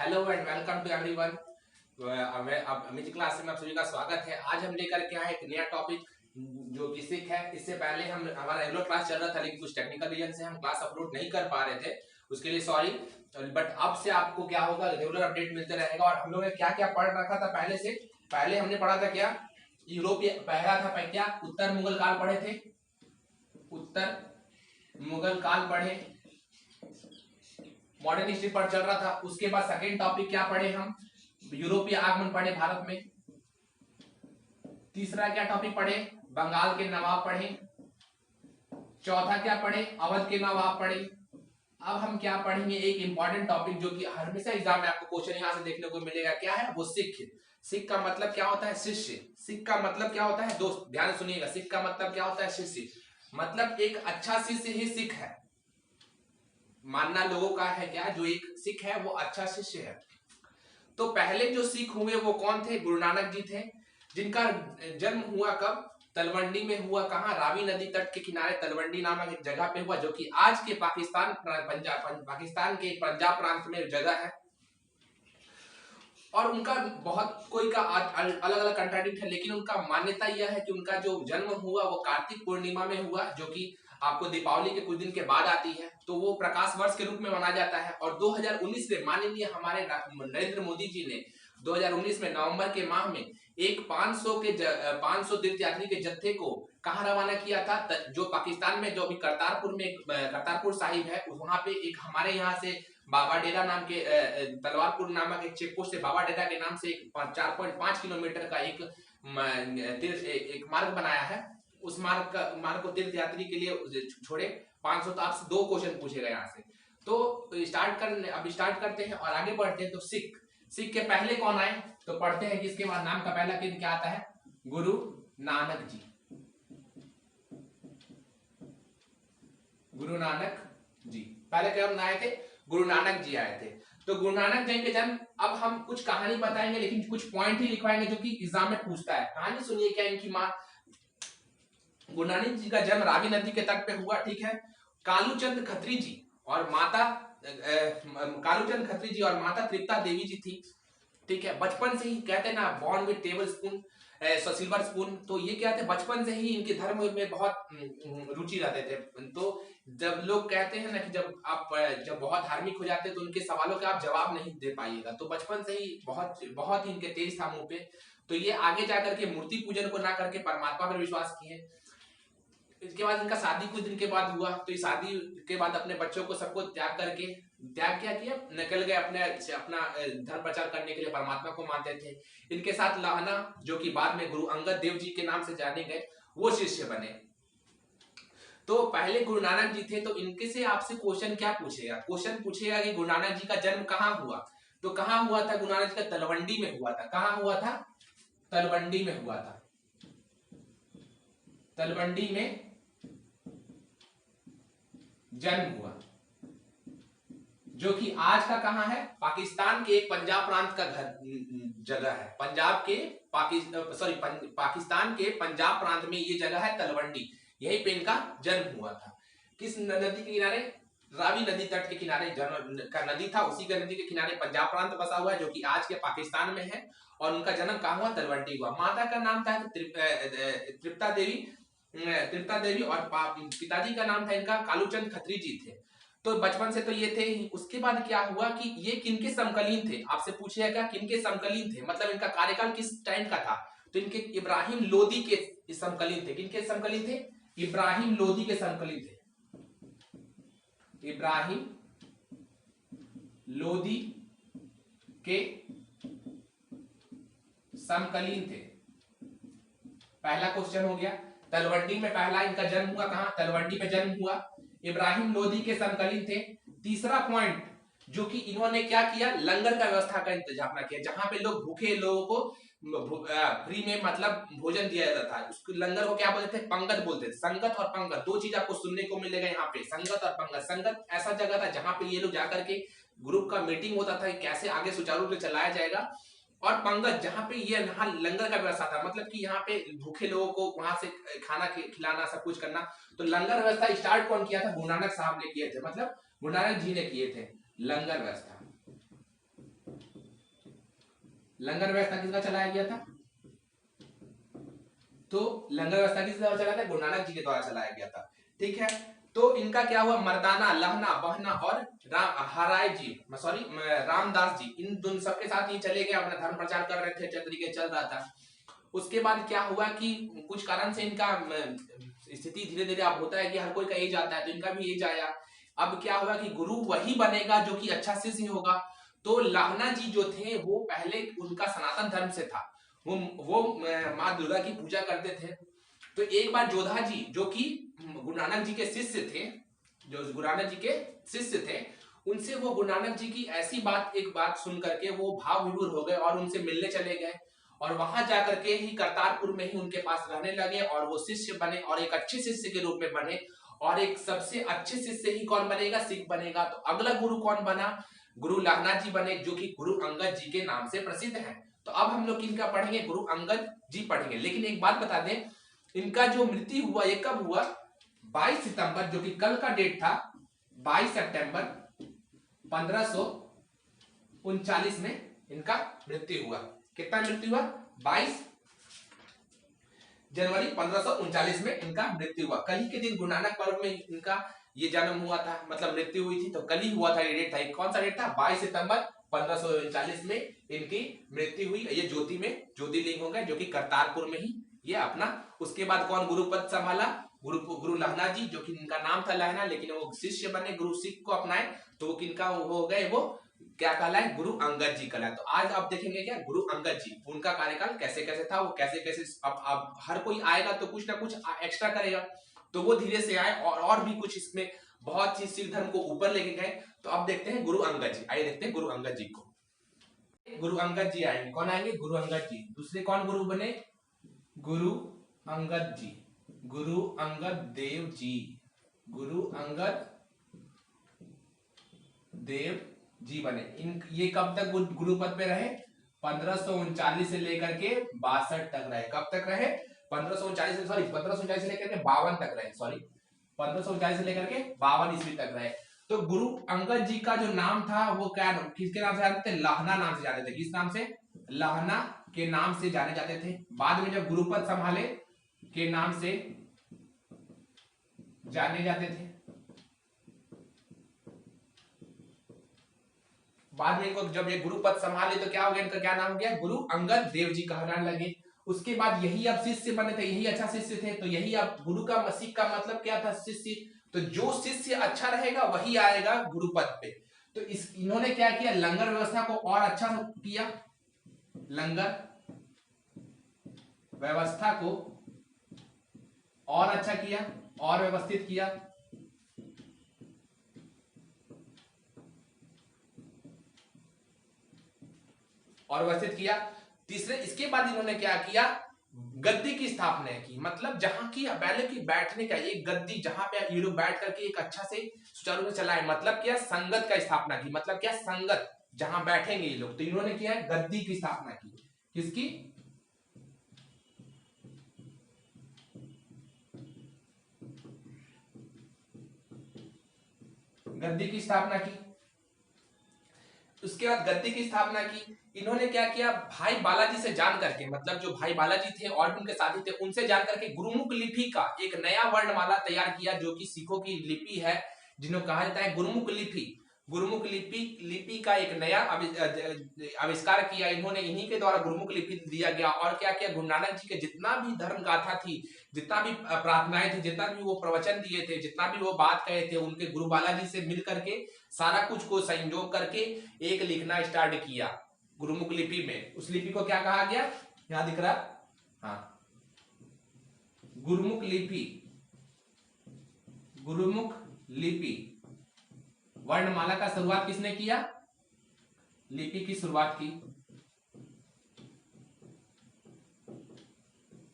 Hello and welcome to everyone. Amit class में आप सभी का स्वागत है। आज हम लेकर के आए एक नया टॉपिक जो कि सिख है। इससे पहले हम हमारा रेगुलर क्लास चल रहा था, लेकिन कुछ टेक्निकल रीजन से हम क्लास अपलोड नहीं कर पा रहे थे, उसके लिए सॉरी। बट अब से आपको क्या होगा, रेगुलर अपडेट मिलते रहेगा। और हम लोग ने क्या क्या पढ़ रखा था पहले से, पहले हमने पढ़ा था क्या, यूरोपीय पहला था क्या, उत्तर मुगल काल पढ़े थे, उत्तर मुगल काल पढ़े, मॉडर्न हिस्ट्री पर चल रहा था। उसके बाद सेकंड टॉपिक क्या पढ़े हम, यूरोपीय आगमन पढ़े भारत में। तीसरा क्या टॉपिक पढ़े, बंगाल के नवाब पढ़े। चौथा क्या पढ़े, अवध के नवाब पढ़े। अब हम क्या पढ़ेंगे, एक इंपॉर्टेंट टॉपिक जो कि हमेशा एग्जाम में आपको क्वेश्चन यहां से देखने को मिलेगा, क्या है वो, सिख। सिख का मतलब क्या होता है, शिष्य। सिख का मतलब क्या होता है दोस्त, ध्यान सुनिएगा, सिख का मतलब क्या होता है, शिष्य। मतलब एक अच्छा शिष्य ही सिख है। मानना लोगों का है क्या, जो एक सिख है वो अच्छा शिष्य है। तो पहले जो सिख हुए वो कौन थे, गुरु नानक जी थे, जिनका जन्म हुआ कब, तलवंडी में हुआ। कहां, रावी नदी तट के किनारे तलवंडी नामक एक जगह पे हुआ, जो कि आज के पाकिस्तान पाकिस्तान के पंजाब प्रांत में जगह है। और उनका बहुत कोई का अलग अलग कंट्राडिक्ट है, लेकिन उनका मान्यता यह है कि उनका जो जन्म हुआ वो कार्तिक पूर्णिमा में हुआ, जो कि आपको दीपावली के कुछ दिन के बाद आती है। तो वो प्रकाश वर्ष के रूप में मनाया जाता है। और 2019 में माननीय हमारे नरेंद्र मोदी जी ने 2019 में नवंबर के माह में एक 500 तीर्थ यात्री के जत्थे को कहां रवाना किया था, जो पाकिस्तान में, जो अभी करतारपुर में, करतारपुर साहिब है, वहां पे एक हमारे यहाँ से बाबा डेरा नाम के तलवारपुर नामक एक चेक पोस्ट से बाबा डेरा के नाम से 4.5 किलोमीटर का एक मार्ग बनाया है। उस मार्ग को तीर्थ यात्री के लिए छोड़े 500। तो आपसे 2 क्वेश्चन पूछे गए यहाँ से। तो अब स्टार्ट करते हैं और आगे बढ़ते हैं। तो सिख, सिख के पहले कौन आए, तो पढ़ते हैं कि इसके बाद नाम का पहला चिन्ह क्या आता है, गुरु नानक जी। गुरु नानक जी पहले कब आए थे, गुरु नानक जी आए थे। तो गुरु नानक जी के जन्म, अब हम कुछ कहानी बताएंगे, लेकिन कुछ पॉइंट ही लिखवाएंगे जो कि एग्जाम में पूछता है। कहानी सुनिए, क्या इनकी माँ, गुरु नानक जी का जन्म रावी नदी के तट पे हुआ, ठीक है। कालूचंद खत्री जी और माता कालूचंद खत्री जी और माता तृप्ता देवी जी थी, ठीक है। बचपन से ही कहते हैं ना, born with table spoon, silver spoon. तो ये क्या थे, बचपन से ही इनके धर्म में बहुत रुचि रहते थे। तो जब लोग कहते हैं ना कि जब बहुत धार्मिक हो जाते हैं तो उनके सवालों का आप जवाब नहीं दे पाइएगा। तो बचपन से ही बहुत बहुत ही इनके तेज था मुंह पे। तो ये आगे जाकर के मूर्ति पूजन को ना करके परमात्मा पर विश्वास किए। इसके बाद इनका शादी कुछ दिन के बाद हुआ। तो इस शादी के बाद अपने बच्चों को सबको त्याग करके, त्याग क्या किया, निकल गए अपना धर्म प्रचार करने के लिए, परमात्मा को मानते थे। इनके साथ लाहना, जो कि बाद में गुरु अंगद देव जी के नाम से जाने गए, वो शिष्य बने। तो पहले गुरु नानक जी थे। तो इनके से आपसे क्वेश्चन क्या पूछेगा, क्वेश्चन पूछेगा कि गुरु नानक जी का जन्म कहाँ हुआ। तो कहाँ हुआ था, गुरु नानक जी का तलवंडी में हुआ था। कहाँ हुआ था, तलवंडी में हुआ था। तलवंडी में जन्म हुआ, जो कि आज का कहां है, पाकिस्तान के एक पंजाब प्रांत का जगह है। पंजाब के पाकिस्तान के पंजाब प्रांत में ये जगह है तलवंडी। यहीं पे इनका जन्म हुआ था। किस नदी के किनारे, रावी नदी तट के किनारे जन्म का नदी था, उसी का नदी के किनारे पंजाब प्रांत बसा हुआ है, जो कि आज के पाकिस्तान में है। और उनका जन्म कहां हुआ, तलवंडी हुआ। माता का नाम था तृप्ता देवी और पिताजी का नाम था इनका कालूचंद खत्री जी थे। तो बचपन से तो ये थे। उसके बाद क्या हुआ कि ये किनके समकालीन थे, आपसे पूछेगा किनके समकालीन थे, मतलब इनका कार्यकाल किस टाइम का था। तो इनके इब्राहिम लोदी के समकालीन थे। किनके समकालीन थे, इब्राहिम लोदी के समकालीन थे। इब्राहिम लोदी के समकालीन थे। पहला क्वेश्चन हो गया। तलवंडी में पहला इनका जन्म हुआ, कहां, तलवंडी में जन्म हुआ। इब्राहिम लोदी के समकालीन थे। तीसरा पॉइंट, जो कि इन्होंने क्या किया, लंगर का व्यवस्था का इंतजाम किया, जहां पे लोग भूखे लोगों को फ्री में मतलब भोजन दिया जाता था। उसको लंगर को क्या बोलते थे, पंगत बोलते थे। संगत और पंगत, 2 चीज आपको सुनने को मिलेगा यहाँ पे, संगत और पंगत। संगत ऐसा जगह था जहां पे ये लोग जाकर के ग्रुप का मीटिंग होता था कि कैसे आगे सुचारू रूप से चलाया जाएगा। और पंगत, जहां पे ये यहाँ लंगर का व्यवस्था था, मतलब कि यहाँ पे भूखे लोगों को वहां से खाना खिलाना, सब कुछ करना। तो लंगर व्यवस्था स्टार्ट कौन किया था, गुरु नानक साहब ने किए थे, मतलब गुरु नानक जी ने किए थे लंगर व्यवस्था। लंगर व्यवस्था किसका चलाया गया था? तो लंगर व्यवस्था किसके द्वारा चलाया था? गुरु नानक जी के द्वारा चलाया गया था। ठीक है, तो इनका क्या हुआ? मर्दाना, लहना, बहना और हराय जी, सॉरी रामदास जी, इन दोनों सबके साथ ये चले गए, अपना धर्म प्रचार कर रहे थे, तरीके चल रहा था। उसके बाद क्या हुआ कि कुछ कारण से इनका स्थिति धीरे धीरे अब होता है कि हर कोई का एज आता है, तो इनका भी एज आया। अब क्या हुआ कि गुरु वही बनेगा जो कि अच्छा शिष्य होगा। तो लाहना जी जो थे वो पहले उनका सनातन धर्म से था, वो माँ दुर्गा की पूजा करते थे। तो एक बार जोधा जी जो कि गुरु नानक जी के शिष्य थे, जो गुरु नानक जी के शिष्य थे, उनसे वो गुरु नानक जी की ऐसी एक बात सुन करके वो भाव विभोर हो गए और उनसे मिलने चले गए, और वहां जाकर के ही करतारपुर में ही उनके पास रहने लगे, और वो शिष्य बने और एक अच्छे शिष्य के रूप में बने। और एक सबसे अच्छे शिष्य ही कौन बनेगा? सिख बनेगा। तो अगला गुरु कौन बना? गुरु लाहना जी बने, जो कि गुरु अंगद जी के नाम से प्रसिद्ध हैं। तो अब हम लोग किनका पढ़ेंगे? गुरु अंगद जी पढ़ेंगे। लेकिन एक बात बता दें, इनका जो मृत्यु हुआ ये कब हुआ? 22 सितंबर, जो कि कल का डेट था, 22 सितंबर 1539 में इनका मृत्यु हुआ। कितना मृत्यु हुआ? 22 जनवरी 1539 में इनका मृत्यु हुआ। कल ही के दिन गुरु नानक पर्व में इनका ये जन्म हुआ था, मतलब मृत्यु हुई थी, तो कल ही हुआ था, ये डेट था। कौन सा डेट था? 22 सितंबर 1539 में इनकी मृत्यु हुई। ये ज्योति में ज्योतिर्लिंग हो गए, जो कि करतारपुर में ही ये अपना। उसके बाद कौन गुरु पद संभाला? गुरु लहना जी, जो कि इनका नाम था लहना, लेकिन वो शिष्य बने, गुरु सिख को अपनाए, तो वो किनका हो गए? वो क्या कहलाए? गुरु अंगद जी कहलाए। तो आज आप देखेंगे क्या? गुरु अंगद जी, उनका कार्यकाल कैसे कैसे था, वो कैसे कैसे, अब हर कोई आएगा तो कुछ ना कुछ एक्स्ट्रा करेगा, तो वो धीरे से आए और भी कुछ इसमें बहुत चीज सिख धर्म को ऊपर लेके गए। तो अब देखते हैं गुरु अंगद जी। आइए देखते हैं गुरु अंगद जी को। गुरु अंगद जी आएंगे। कौन आएंगे? गुरु अंगद जी। दूसरे कौन गुरु बने? गुरु अंगद जी, गुरु अंगद देव जी, गुरु अंगद देव जी बने। इन ये कब तक गुरु पद पे रहे? 1539 से लेकर के 62 तक रहे। कब तक रहे? 1539 से, सॉरी 1539 से लेकर के 52 तक रहे, सॉरी 1539 से लेकर के 52 ईस्वी तक रहे। तो गुरु अंगद जी का जो नाम था वो क्या, किसके नाम से जानते थे? लाहना नाम से जाने थे। किस नाम से? लाहना के नाम से जाने जाते थे। बाद में जब गुरुपद संभाले के नाम से जाने जाते थे। बाद में इनको जब ये गुरु पद संभाले तो क्या हो गया? इनका क्या नाम हो गया? गुरु अंगद देव जी कहलाने लगे। उसके बाद यही अब शिष्य बने थे, यही अच्छा शिष्य थे, तो यही अब गुरु का मसीह का मतलब क्या था? शिष्य। तो जो शिष्य अच्छा रहेगा वही आएगा गुरु पद पे। तो इन्होंने क्या किया? लंगर व्यवस्था को और अच्छा किया, लंगर व्यवस्था को और अच्छा किया और व्यवस्थित किया। और व्यवस्थित किया। तीसरे, इसके बाद इन्होंने क्या किया? गद्दी की स्थापना की, मतलब जहां की पहले की बैठने का एक गद्दी, जहां पे ये लोग बैठ करके एक अच्छा से सुचारू रूप से चलाए, मतलब क्या? संगत का स्थापना की, मतलब क्या? संगत, जहां बैठेंगे ये लोग। तो इन्होंने क्या है? गद्दी की स्थापना की। किसकी? गद्दी की स्थापना की। उसके बाद गद्दी की स्थापना की। इन्होंने क्या किया? भाई बालाजी से जान करके, मतलब जो भाई बालाजी थे और भी उनके साथी थे, उनसे जान करके गुरुमुख लिपि का एक नया वर्णमाला तैयार किया, जो कि सिखों की लिपि है, जिन्हें कहा जाता है गुरुमुख लिपि। गुरुमुख लिपि का एक नया आविष्कार किया इन्होंने, इन्हीं के द्वारा गुरुमुख लिपि दिया गया। और क्या किया? गुरु नानक जी के जितना भी धर्म गाथा थी, जितना भी प्रार्थनाएं थी, जितना भी वो प्रवचन दिए थे, जितना भी वो बात कहे थे, उनके गुरु बालाजी से मिल करके सारा कुछ को संयोग करके एक लिखना स्टार्ट किया गुरुमुख लिपि में। उस लिपि को क्या कहा गया? यहां दिख रहा, हाँ, गुरुमुख लिपि। गुरुमुख लिपि वर्णमाला का शुरुआत किसने किया? लिपि की शुरुआत की।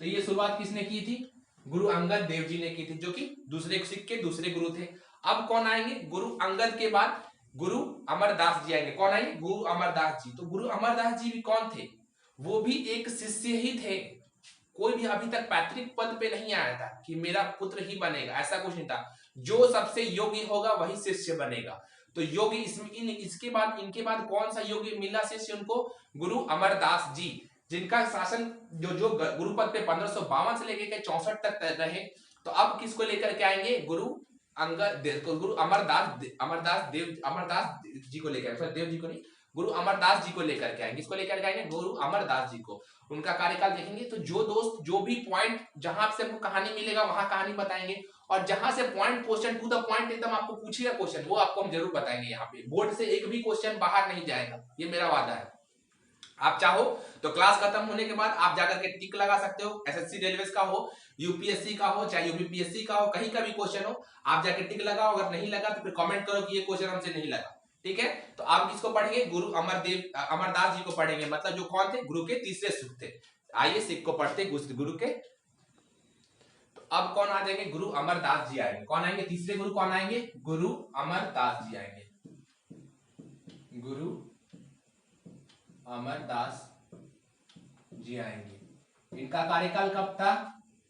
तो ये शुरुआत किसने की थी? गुरु अंगद देव जी ने की थी, जो कि दूसरे सिख के दूसरे गुरु थे। अब कौन आएंगे? गुरु अंगद के बाद गुरु अमरदास जी आएंगे। कौन आएंगे? गुरु अमरदास जी। तो गुरु अमरदास जी भी कौन थे? वो भी एक शिष्य ही थे। कोई भी अभी तक पैतृक पद पे नहीं आया था कि मेरा पुत्र ही बनेगा, ऐसा कुछ नहीं था। जो सबसे योग्य होगा वही शिष्य बनेगा। तो योगी इसके बाद इनके बाद कौन सा योगी मिला शिष्य उनको? गुरु अमरदास जी, जिनका शासन जो गुरुपद पे 1552 से लेकर 64 तक रहे। तो अब किसको लेकर के आएंगे? गुरु अमरदास जी को लेकर, देव जी को नहीं, गुरु अमरदास जी को लेकर के आएंगे। किसको लेकर के आएंगे? गुरु अमरदास जी को। उनका कार्यकाल देखेंगे। तो जो दोस्त जो भी पॉइंट जहां से हमको कहानी मिलेगा वहां कहानी बताएंगे, और जहां से point question to the point एकदम आपको पूछेगा क्वेश्चन, वो आपको हम जरूर बताएंगे। यहाँ पे बोर्ड से एक भी क्वेश्चन बाहर नहीं जाएगा, ये मेरा वादा है। आप चाहो तो क्लास खत्म होने के बाद आप जाकर के टिक लगा सकते हो। एसएससी रेलवे का हो, यूपीएससी का हो, चाहे यूपीपीएससी का हो, कहीं का भी क्वेश्चन हो, आप जाकर टिक लगाओ। अगर नहीं लगा तो फिर कमेंट करो कि ये क्वेश्चन हमसे नहीं लगा। ठीक है, तो आप किसको पढ़ेंगे? गुरु अमरदास जी को पढ़ेंगे। मतलब जो कौन थे? गुरु के तीसरे सिख थे। आइए सिख को पढ़ते गुरु के। तो अब कौन आ जाएंगे? गुरु अमरदास जी आएंगे। कौन आएंगे? तीसरे गुरु कौन आएंगे? गुरु अमरदास जी आएंगे। गुरु अमरदास जी आएंगे। इनका कार्यकाल कब था?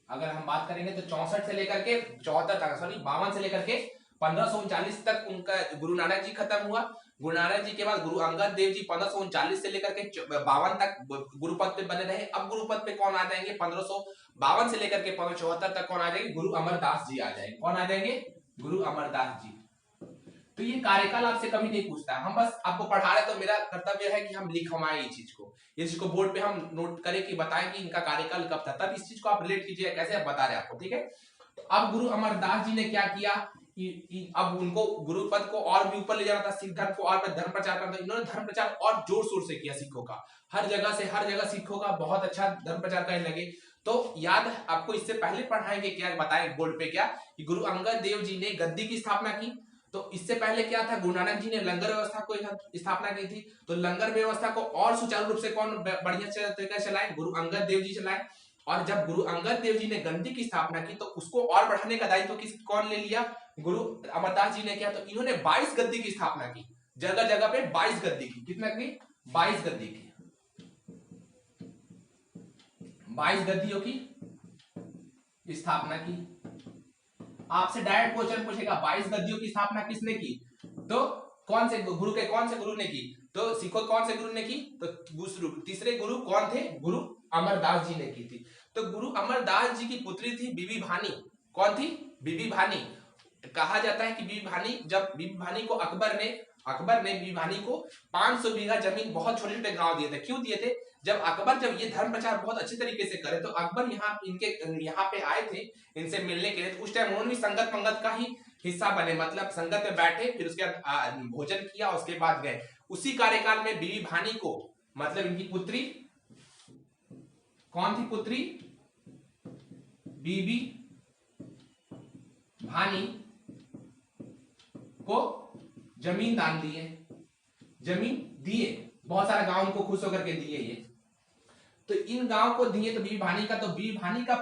अगर हम बात करेंगे तो 64 से लेकर के 74 तक, सॉरी 52 से लेकर के 1539 तक उनका गुरु नानक जी खत्म हुआ। गुरु नानक जी के बाद गुरु अंगद देव जी 1539 से लेकर के 52 तक गुरुपद पे बने रहे। अब गुरुपद पे कौन आ जाएंगे? 1552 से लेकर के 1574 तक कौन आ जाएंगे? गुरु अमरदास जी आ जाएंगे। कौन आ जाएंगे? गुरु अमरदास जी। तो ये कार्यकाल आपसे कभी नहीं पूछता, हम बस आपको पढ़ा रहे। तो मेरा कर्तव्य है कि हम लिखवाएं ये चीज को बोर्ड पे हम नोट करें कि बताएं कि इनका कार्यकाल कब था, तब इस चीज को आप रिलेट कीजिए कैसे आप बता रहे हैं आपको। ठीक है, तो अब गुरु अमरदास जी ने क्या किया कि अब उनको गुरु पद को और भी ऊपर ले जाना था, सिख धर्म को और धर्म प्रचार करना था। इन्होंने धर्म प्रचार और जोर शोर से किया सिखों का, हर जगह सिखों का बहुत अच्छा धर्म प्रचार करने लगे। तो याद आपको इससे पहले पढ़ाएंगे क्या, बताएं बोर्ड पे क्या, कि गुरु अंगद देव जी ने गद्दी की स्थापना की। तो इससे पहले क्या था? गुरु नानक जी ने लंगर व्यवस्था को स्थापना की थी। तो लंगर व्यवस्था को और सुचारू रूप से कौन बढ़िया तरीके से चलाए? गुरु अंगद देव जी चलाए। और जब गुरु अंगद देव जी ने गद्दी की स्थापना की तो उसको और बढ़ाने का दायित्व कौन ले लिया? गुरु अमरदास जी ने किया। तो इन्होंने 22 गद्दी की स्थापना की, जगह जगह पे 22 गद्दी की। कितना की? 22 गद्दी की, 22 गद्दियों की स्थापना की। आपसे डायरेक्ट क्वेश्चन पूछेगा 22 गद्दियों की स्थापना किसने की? तो कौन से गुरु ने की? तो सिखों कौन से गुरु ने की? तो तीसरे गुरु कौन थे? गुरु अमरदास जी ने की थी। तो गुरु अमरदास जी की पुत्री थी बीबी भानी। कौन थी? बीबी भानी। कहा जाता है कि बीबी भानी को अकबर ने बीबी भानी को 500 बीघा जमीन, बहुत छोटे छोटे गांव दिए थे। क्यों दिए थे? जब ये धर्म प्रचार बहुत अच्छे तरीके से करे तो अकबर यहाँ पे आए थे इनसे मिलने के लिए। तो उस टाइम उन्होंने भी संगत पंगत का ही हिस्सा बने, मतलब संगत में बैठे, फिर उसके बाद भोजन किया, उसके बाद गए। उसी कार्यकाल में बीबी भानी को, मतलब इनकी पुत्री कौन थी? पुत्री बीबी भानी को जमीन दान दिए, बहुत सारे गांव उनको खुश होकर के दिए ये। तो इन गांव को दिए। तो बीबी भानी का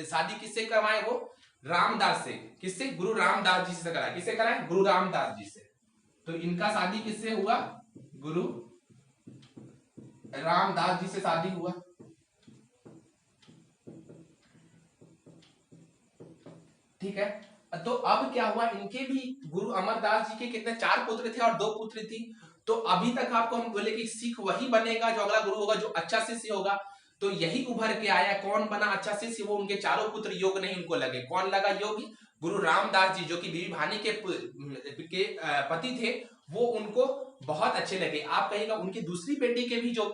शादी किससे करवाए? वो रामदास से। किससे? गुरु रामदास जी से कराए। किससे कराए? गुरु रामदास जी से। तो इनका शादी किससे हुआ? गुरु रामदास जी से शादी हुआ। ठीक है, तो अब क्या हुआ? इनके भी गुरु अमरदास जी के कितने? 4 पुत्र थे और 2 पुत्री थी। तो अभी तक आपको हम बोले कि सिख वही बनेगा जो अगला गुरु होगा, जो अच्छा शिष्य होगा। तो यही उभर के आया। कौन बना अच्छा शिष्य? वो उनके चारों पुत्र योग नहीं उनको लगे। कौन लगा योगी? गुरु रामदास जी, जो कि बीबी भानी के पति थे, वो उनको बहुत अच्छे लगे। आप कहेगा उनकी दूसरी बेटी के भी जो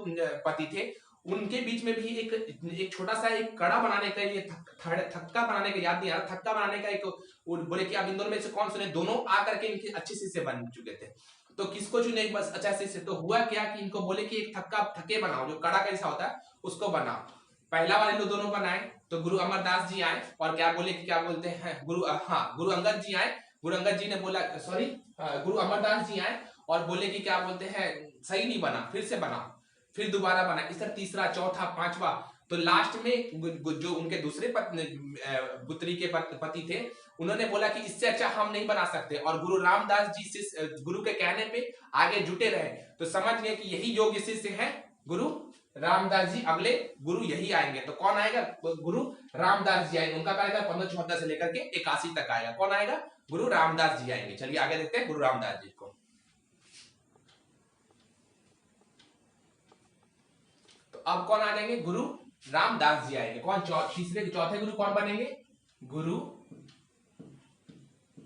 पति थे, उनके बीच में भी एक छोटा सा एक कड़ा बनाने के लिए, थक्का बनाने का, याद नहीं आ रहा, थक्का बनाने का एक बोले कि अब इन दोनों में से कौन सुने? दोनों आकर के इनके अच्छे शिष्य बन चुके थे। तो किसको चुने? बस अच्छा शिष्य। तो हुआ क्या कि इनको बोले कि एक थक्के बनाओ, जो कड़ा कैसा होता है उसको बनाओ। पहला वाले लोग दोनों बनाए। तो गुरु अमरदास जी आए और क्या बोले कि क्या बोलते हैं, गुरु अंगद जी आए। गुरु अंगद जी ने बोला, सॉरी गुरु अमरदास जी आए और बोले कि क्या बोलते हैं, सही नहीं बना, फिर से बनाओ। फिर दोबारा बना। इस तरह तीसरा, चौथा, पांचवा। तो लास्ट में जो उनके दूसरे पुत्री के पति थे, उन्होंने बोला कि इससे अच्छा हम नहीं बना सकते। और गुरु रामदास जी से गुरु के कहने पे आगे जुटे रहे। तो समझ गए कि यही योग्य शिष्य है गुरु रामदास जी अगले गुरु यही आएंगे। तो कौन आएगा? गुरु रामदास जी आएंगे। उनका कार्यकाल 1574 से लेकर के 81 तक आएगा। कौन आएगा? गुरु रामदास जी आएंगे। चलिए आगे देखते हैं गुरु रामदास जी को। तो अब कौन आ जाएंगे? गुरु रामदास जी आएंगे। कौन तीसरे चौथे गुरु कौन बनेंगे? गुरु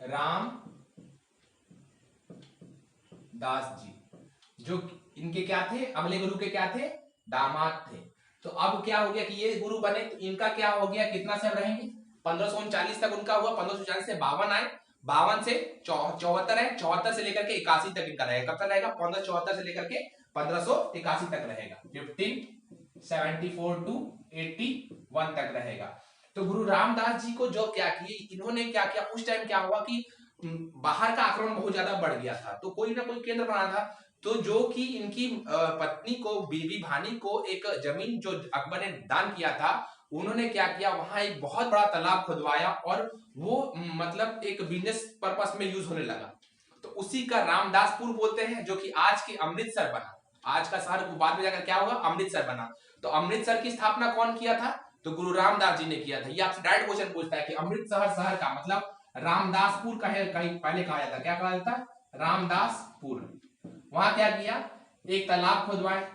रामदास जी, जो इनके क्या थे? अगले गुरु के क्या थे? दामाद थे। तो अब क्या हो गया कि ये गुरु बने, तो इनका क्या हो गया? कितना साल रहेंगे? 1539 तक उनका हुआ। 1540 से 52 आए, 52 से 74 है, 74 से लेकर के 81 तक इनका रहेगा। कब तक रहेगा? 1574 से लेकर के 1581 तक रहेगा। 1574 टू 81 तक रहेगा। तो गुरु रामदास जी को जो क्या किए, इन्होंने क्या किया, उस टाइम क्या हुआ कि बाहर का आक्रमण बहुत ज्यादा बढ़ गया था, तो कोई ना कोई केंद्र बना था। तो जो कि इनकी पत्नी को, बीबी भानी को एक जमीन जो अकबर ने दान किया था, उन्होंने क्या किया, वहां एक बहुत बड़ा तालाब खुदवाया और वो मतलब एक बिजनेस पर्पस में यूज होने लगा। तो उसी का रामदासपुर बोलते हैं, जो कि आज के अमृतसर बना। आज का शहर बाद में जाकर क्या होगा? अमृतसर बना। तो अमृतसर की स्थापना कौन किया था? तो गुरु रामदास जी ने किया था। ये आपसे डायरेक्ट क्वेश्चन पूछता है कि अमृतसर शहर का मतलब रामदासपुर का है, कहीं पहले कहा जाता, क्या कहा जाता? रामदासपुर। वहां क्या किया? एक तालाब खुदवाए,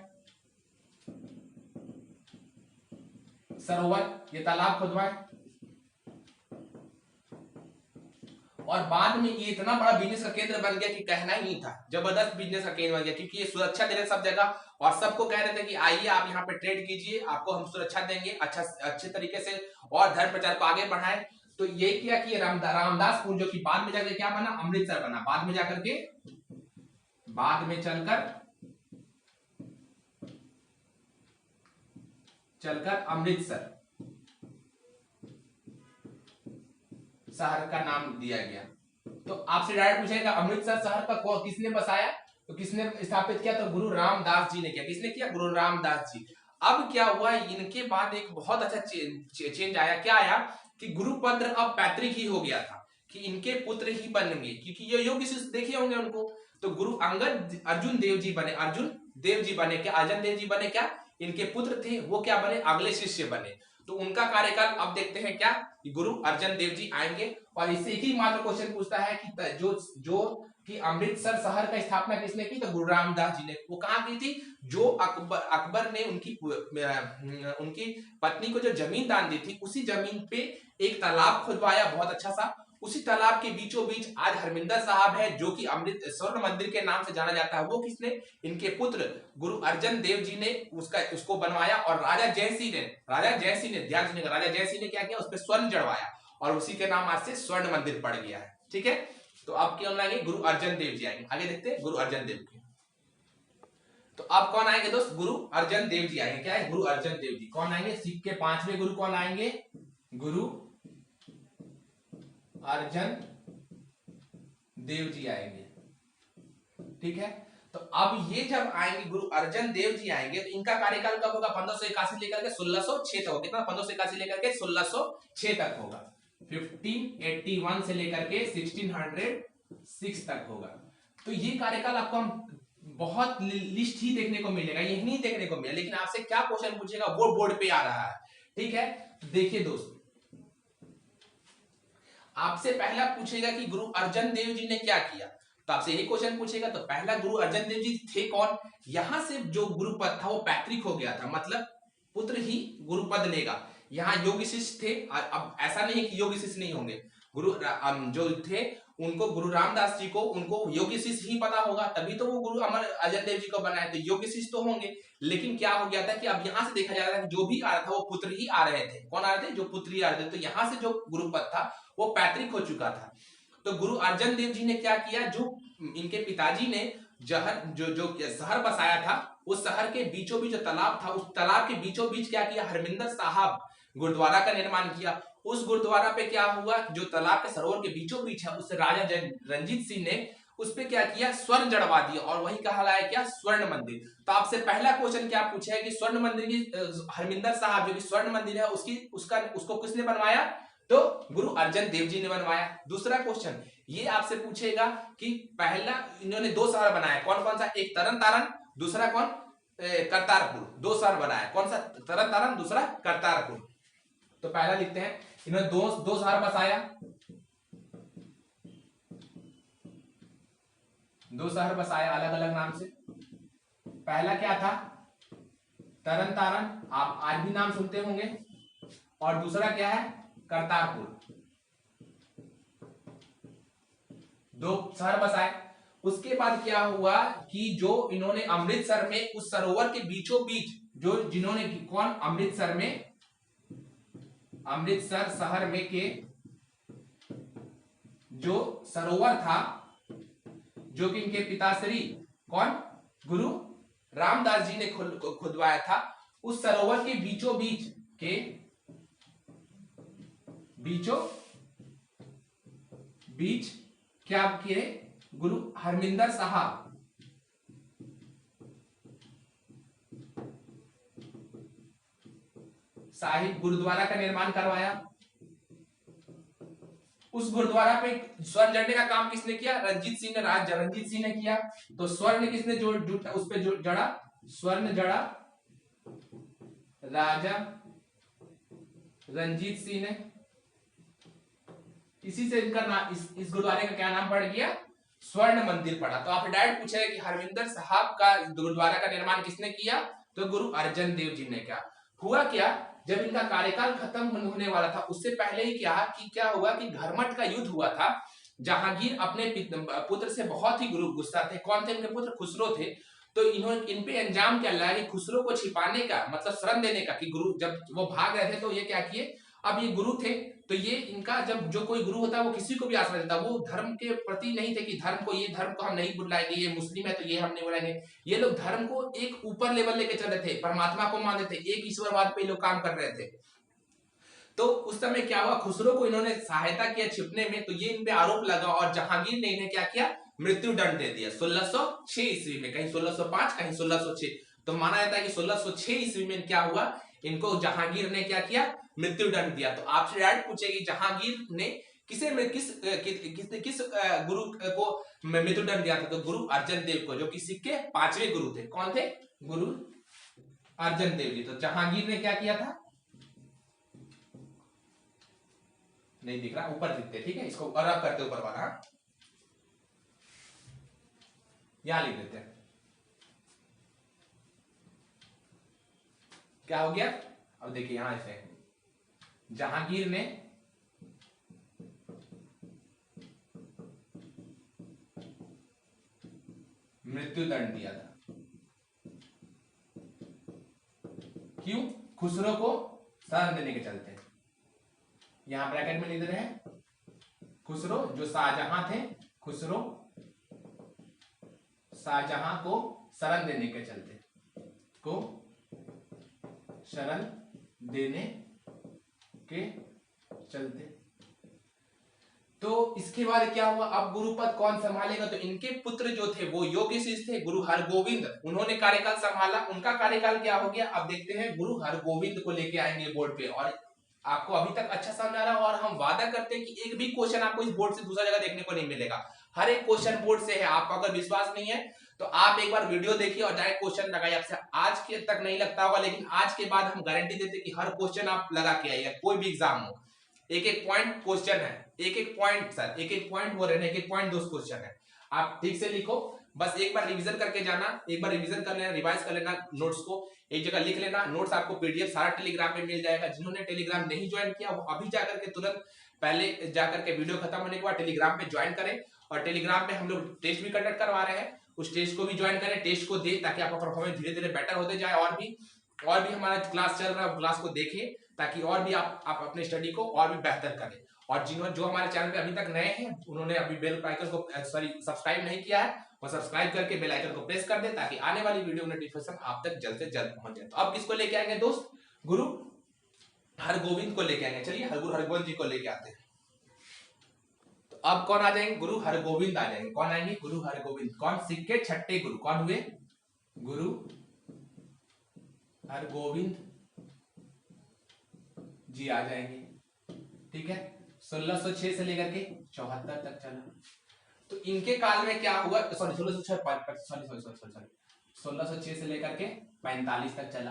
सरोवर, ये तालाब खुदवाए, और बाद में ये इतना बड़ा बिजनेस का केंद्र बन गया कि कहना ही नहीं था। जबरदस्त बिजनेस का केंद्र बन गया, क्योंकि ये सुरक्षा दे रहे सब जगह, और सबको कह रहे थे कि आइए आप यहाँ पे ट्रेड कीजिए, आपको हम सुरक्षा देंगे अच्छे तरीके से, और धर्म प्रचार को आगे बढ़ाएं। तो ये किया कि रामदासपुर, जो कि बाद में जाकर क्या बना? अमृतसर बना। बाद में जाकर के, बाद में चलकर अमृतसर शहर का नाम दिया गया। तो आपसे डायरेक्ट पूछेगा अमृतसर शहर का किसने बसाया? तो किसने स्थापित किया? तो गुरु रामदास जी ने किया। किसने किया? गुरु रामदास जी। अब क्या हुआ, इनके बाद एक बहुत अच्छा चेंज आया। क्या आया कि गुरुपद अब पैतृक ही हो गया था, कि इनके पुत्र ही बनेंगे, क्योंकि ये योग्य शिष्य देखे होंगे उनको। तो गुरु अंगद अर्जुन देव जी बने। अर्जुन देव जी बने क्या? अर्जुन देव जी बने क्या? इनके पुत्र थे, वो क्या बने? अगले शिष्य बने। तो उनका कार्यकाल अब देखते हैं क्या, गुरु अर्जन देव जी आएंगे। और इससे ही मात्र क्वेश्चन पूछता है कि जो कि अमृतसर शहर का स्थापना किसने की? तो गुरु रामदास जी ने। वो कहाँ की थी? जो अकबर ने उनकी पत्नी को जो जमीन दान दी थी, उसी जमीन पे एक तालाब खुदवाया बहुत अच्छा सा। उसी तालाब के बीचों बीच आज हरमिंदर साहब है, जो कि अमृत स्वर्ण मंदिर के नाम से जाना जाता है। वो किसने? इनके पुत्र गुरु अर्जन देव जी ने उसको बनवाया। और राजा जयसिंह ने ध्यान सुनिएगा, राजा जयसिंह ने क्या किया? उस पर स्वर्ण जड़वाया, और उसी के नाम आज से स्वर्ण मंदिर पड़ गया है। ठीक है, तो अब क्या आएंगे? गुरु अर्जन देव जी आएंगे। आगे देखते हैं गुरु अर्जन देव की। तो अब कौन आएंगे दोस्त? गुरु अर्जन देव जी आएंगे। क्या है? गुरु अर्जन देव जी। कौन आएंगे? सिख के 5वें गुरु कौन आएंगे? गुरु अर्जन देव जी आएंगे। ठीक है, तो अब ये जब आएंगे, गुरु अर्जन देव जी आएंगे, तो इनका कार्यकाल कब होगा? 1581 लेकर के 1606 तक होगा। कितना? 1581 लेकर के 1606 तक होगा। 1581 से लेकर के 1606 तक होगा। तो ये कार्यकाल आपको हम बहुत लिस्ट ही देखने को मिलेगा, यही नहीं देखने को मिलेगा। लेकिन आपसे क्या क्वेश्चन पूछेगा वो बोर्ड पे आ रहा है। ठीक है, तो देखिए दोस्त, आपसे पहला पूछेगा कि गुरु अर्जन देव जी ने क्या किया। तो आपसे यही क्वेश्चन पूछेगा। तो पहला गुरु अर्जन देव जी थे कौन? यहां से जो गुरुपद था वो पैतृक हो गया था, मतलब पुत्र ही गुरुपद लेगा। यहाँ योगी शिष्य थे। अब ऐसा नहीं है कि योगी शिष्य नहीं होंगे। गुरु जो थे उनको, गुरु रामदास जी को, उनको योगी शिष्य ही पता होगा, तभी तो वो गुरु अमर अर्जन देव जी को बनाए। तो योगी शिष्य तो होंगे। लेकिन क्या हो गया था कि अब यहाँ से देखा जा रहा था कि जो भी आ रहा था वो पुत्र ही आ रहे थे। कौन आ रहे थे? जो पुत्र ही आ रहे थे। तो यहाँ से जो गुरुपद था वो पैतृक हो चुका था। तो गुरु अर्जन देव जी ने क्या किया? जो इनके पिताजी ने जो शहर बसाया था, उस शहर के बीचों बीच जो तालाब था, उस तालाब के बीचों बीच क्या किया? हरमिंदर साहब गुरुद्वारा का निर्माण किया। उस गुरुद्वारा पे क्या हुआ? जो तालाब के सरोवर के बीचों बीच है, उससे राजा रंजीत सिंह ने उस पे क्या किया? स्वर्ण जड़वा दिया, और वही कहलाया क्या? स्वर्ण मंदिर। तो आपसे पहला क्वेश्चन क्या पूछा है कि स्वर्ण मंदिर की, हरमिंदर साहब जो कि स्वर्ण मंदिर है उसको किसने बनवाया? तो गुरु अर्जन देव जी ने बनवाया। दूसरा क्वेश्चन ये आपसे पूछेगा कि पहला इन्होंने 2 शहर बनाया, कौन कौन सा? एक तरन तारण, दूसरा कौन? करतारपुर, दो शहर बनाया, कौन सा? तरन तारण, दूसरा करतारपुर। तो पहला लिखते हैं, इन्होंने दो शहर बसाया, दो शहर बसाया अलग अलग नाम से। पहला क्या था? तरन तारण, आप आज भी नाम सुनते होंगे, और दूसरा क्या है? करतारपुर। दो शहर बसाए। उसके बाद क्या हुआ कि जो इन्होंने अमृतसर में उस सरोवर के बीचों बीच जो जिन्होंने, कौन? अमृतसर में, अमृतसर शहर में के जो सरोवर था, जो कि इनके पिताश्री कौन? गुरु रामदास जी ने खुदवाया था, उस सरोवर के बीचों बीच के बीचों बीच क्या किए? गुरु हरमिंदर साहब साहिब गुरुद्वारा का निर्माण करवाया। उस गुरुद्वारा पे स्वर्ण जड़ने का काम किसने किया? रंजीत सिंह ने, राजा रंजीत सिंह ने किया। तो स्वर्ण किसने उस पे जड़ा? स्वर्ण जड़ा राजा रंजीत सिंह ने। इसी से इनका नाम, इस गुरुद्वारे का क्या नाम पड़ गया? स्वर्ण मंदिर पड़ा। तो आप डायरेक्ट पूछेगा कि हरमिंदर साहब का गुरुद्वारा का निर्माण किसने किया? तो गुरु अर्जन देव जी ने किया। हुआ क्या, जब इनका कार्यकाल खत्म होने वाला था, उससे पहले ही क्या हुआ कि घरमट का युद्ध हुआ था। जहांगीर अपने पुत्र से बहुत ही गुस्सा थे। कौन थे इनके पुत्र? खुसरो थे। तो इन्होंने इन पे अंजाम क्या लगाया कि खुसरो को छिपाने का, मतलब शरण देने का, कि गुरु जब वो भाग रहे थे तो ये क्या किए, अब ये गुरु थे तो ये इनका, जब जो कोई गुरु होता है वो किसी को भी आश्रय देता, वो धर्म के प्रति नहीं थे कि धर्म को हम नहीं बुलाएंगे, ये मुस्लिम है तो ये हम नहीं बुलाएंगे। ये लोग धर्म को एक ऊपर लेवल लेके चल रहे थे, परमात्मा को मानते थे, एक ईश्वरवाद पे लोग काम कर रहे थे। तो उस समय क्या हुआ, खुसरो को इन्होंने सहायता किया छिपने में, तो ये इन पे आरोप लगा और जहांगीर ने इन्हें क्या किया? मृत्यु दंड दे दिया 1606 ईस्वी में, कहीं 1605 कहीं 1606। तो माना जाता है कि 1606 ईस्वी में क्या हुआ, इनको जहांगीर ने क्या किया? मृत्यु दंड दिया। तो आपसे डायरेक्ट पूछेगी जहांगीर ने किस गुरु को मृत्यु दंड दिया था? तो गुरु अर्जन देव को, जो कि सिख के 5वें गुरु थे। कौन थे? गुरु अर्जन देव जी। तो जहांगीर ने क्या किया था? नहीं दिख रहा, ऊपर दिखते, ठीक है, इसको रब करते ऊपर वाला, यहां लिख देते हैं। क्या हो गया? अब देखिए यहां ऐसे, जहांगीर ने मृत्यु दंड दिया था। क्यों? खुसरो को शरण देने के चलते। यहां ब्रैकेट में लिख रहे हैं, खुसरो जो शाहजहां थे, खुसरो शाहजहां को शरण देने के चलते, को शरण देने के चलते। तो इसके बाद क्या हुआ, अब गुरु पद कौन संभालेगा? तो इनके पुत्र जो थे वो योग्य शिष्य थे, गुरु हरगोविंद, उन्होंने कार्यकाल संभाला। उनका कार्यकाल क्या हो गया, अब देखते हैं। गुरु हरगोविंद को लेके आएंगे बोर्ड पे, और आपको अभी तक अच्छा समझ आ रहा है, और हम वादा करते हैं कि एक भी क्वेश्चन आपको इस बोर्ड से दूसरा जगह देखने को नहीं मिलेगा। हर एक क्वेश्चन बोर्ड से है। आपको अगर विश्वास नहीं है तो आप एक बार वीडियो देखिए और डायरेक्ट क्वेश्चन लगाइए। आपसे आज के तक नहीं लगता होगा, लेकिन आज के बाद हम गारंटी देते हैं कि हर क्वेश्चन आप लगा के आइएगा। कोई भी एग्जाम हो, एक एक पॉइंट क्वेश्चन है, एक एक पॉइंट सर, एक एक पॉइंट बोल रहे हैं, एक एक पॉइंट 2 क्वेश्चन है। आप ठीक से लिखो, बस एक बार रिवीजन करके जाना, एक बार रिवीजन कर लेना, रिवाइज कर लेना, नोट्स को एक जगह लिख लेना। नोट्स आपको पीडीएफ सारा टेलीग्राम में मिल जाएगा। जिन्होंने टेलीग्राम नहीं ज्वाइन किया वो अभी जाकर के तुरंत पहले जाकर के वीडियो खत्म होने के बाद टेलीग्राम पे ज्वाइन करें। और टेलीग्राम पे हम लोग टेस्ट भी कंडक्ट करवा रहे हैं, उस टेस्ट को भी ज्वाइन करें, टेस्ट को दे, ताकि आपका परफॉर्मेंस धीरे धीरे बेटर होते जाए। और भी हमारा क्लास चल रहा है, क्लास को देखें, ताकि और भी आप अपने स्टडी को और भी बेहतर करें। और जो हमारे चैनल पे अभी तक नए हैं, उन्होंने अभी बेल आइकन को सब्सक्राइब नहीं किया है, वो सब्सक्राइब करके बेल आइकन को प्रेस कर दे, ताकि आने वाली वीडियो नोटिफिकेशन आप तक जल्द से जल्द पहुंच जाए। तो अब किसको लेके आएंगे दोस्त? गुरु हरगोविंद को लेके आएंगे। चलिए गुरु हरगोविंद जी को लेके आते हैं। तो अब कौन आ जाएंगे? गुरु हरगोविंद आ जाएंगे। कौन आएंगे? गुरु हरगोविंद। कौन? सिख के 6ठे गुरु कौन हुए? गुरु हरगोविंद जी आ जाएंगे। ठीक है, 1606 से लेकर के 74 तक चला। तो इनके काल में क्या हुआ? सॉरी 1606 1606 से लेकर के 45 तक चला।